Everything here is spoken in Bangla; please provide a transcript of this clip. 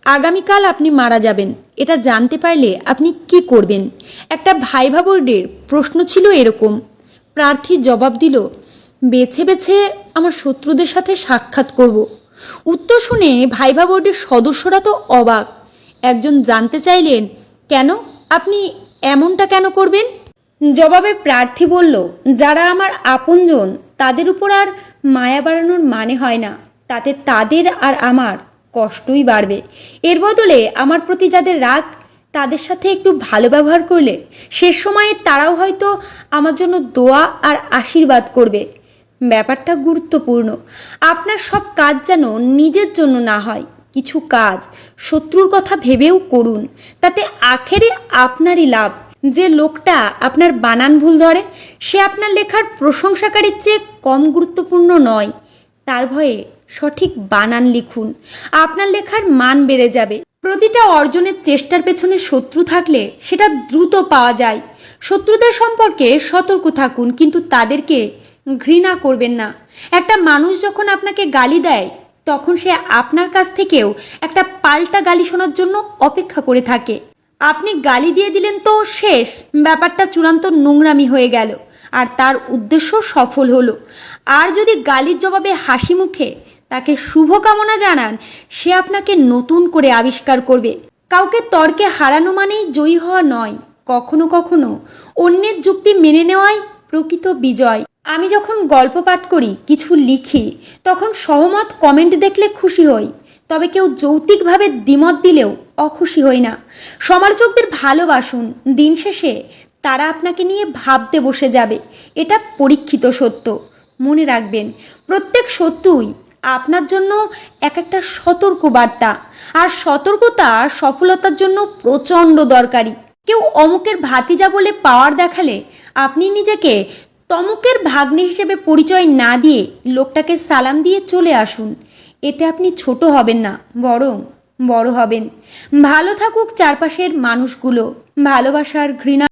আগামীকাল আপনি মারা যাবেন, এটা জানতে পারলে আপনি কি করবেন? একটা ভাইভা বোর্ডের প্রশ্ন ছিল এরকম। প্রার্থী জবাব দিল, বেছে বেছে আমার শত্রুদের সাথে সাক্ষাৎ করব। উত্তর শুনে ভাইভা বোর্ডের সদস্যরা তো অবাক। একজন জানতে চাইলেন, কেন? আপনি এমনটা কেন করবেন? জবাবে প্রার্থী বলল, যারা আমার আপনজন তাদের উপর আর মায়া বাড়ানোর মানে হয় না, তাতে তাদের আর আমার কষ্টই বাড়বে। এর বদলে আমার প্রতি যাদের রাগ, তাদের সাথে একটু ভালো ব্যবহার করলে শেষ সময়ে তারাও হয়তো আমার জন্য দোয়া আর আশীর্বাদ করবে। ব্যাপারটা গুরুত্বপূর্ণ। আপনার সব কাজ যেন নিজের জন্য না হয়, কিছু কাজ শত্রুর কথা ভেবেও করুন, তাতে আখেরে আপনারই লাভ। যে লোকটা আপনার বানান ভুল ধরে, সে আপনার লেখার প্রশংসাকারীর চেয়ে কম গুরুত্বপূর্ণ নয়। তার ভয়ে সঠিক বানান লিখুন, আপনার লেখার মান বেড়ে যাবে। প্রতিটা অর্জনের চেষ্টার পেছনে শত্রু থাকলে সেটা দ্রুত পাওয়া যায়। শত্রুদের সম্পর্কে সতর্ক থাকুন, কিন্তু তাদেরকে ঘৃণা করবেন না। একটা মানুষ যখন আপনাকে গালি দেয়, তখন সে আপনার কাছ থেকেও একটা পাল্টা গালি শোনার জন্য অপেক্ষা করে থাকে। আপনি গালি দিয়ে দিলেন তো শেষ, ব্যাপারটা চূড়ান্ত নোংরামি হয়ে গেল, আর তার উদ্দেশ্য সফল হলো। আর যদি গালির জবাবে হাসি মুখে তাকে শুভকামনা জানান, সে আপনাকে নতুন করে আবিষ্কার করবে। কাউকে তর্কে হারানো মানেই জয়ী হওয়া নয়, কখনো কখনো অন্যের যুক্তি মেনে নেওয়াই প্রকৃত বিজয়। আমি যখন গল্প পাঠ করি, কিছু লিখি, তখন সহমত কমেন্ট দেখলে খুশি হই, তবে কেউ যৌক্তিকভাবে দ্বিমত দিলেও অখুশি হই না। সমালোচকদের ভালোবাসুন, দিন শেষে তারা আপনাকে নিয়ে ভাবতে বসে যাবে, এটা পরীক্ষিত সত্য। মনে রাখবেন, প্রত্যেক শত্রুই আপনার জন্য এক একটা সতর্ক বার্তা, আর সতর্কতা সফলতার জন্য প্রচণ্ড দরকারি। কেউ অমুকের ভাতিজা বলে পাওয়ার দেখালে আপনি নিজেকে তমুকের ভাগ্নে হিসেবে পরিচয় না দিয়ে লোকটাকে সালাম দিয়ে চলে আসুন। এতে আপনি ছোট হবেন না, বরং বড় হবেন। ভালো থাকুক চারপাশের মানুষগুলো। ভালোবাসার ঘৃণা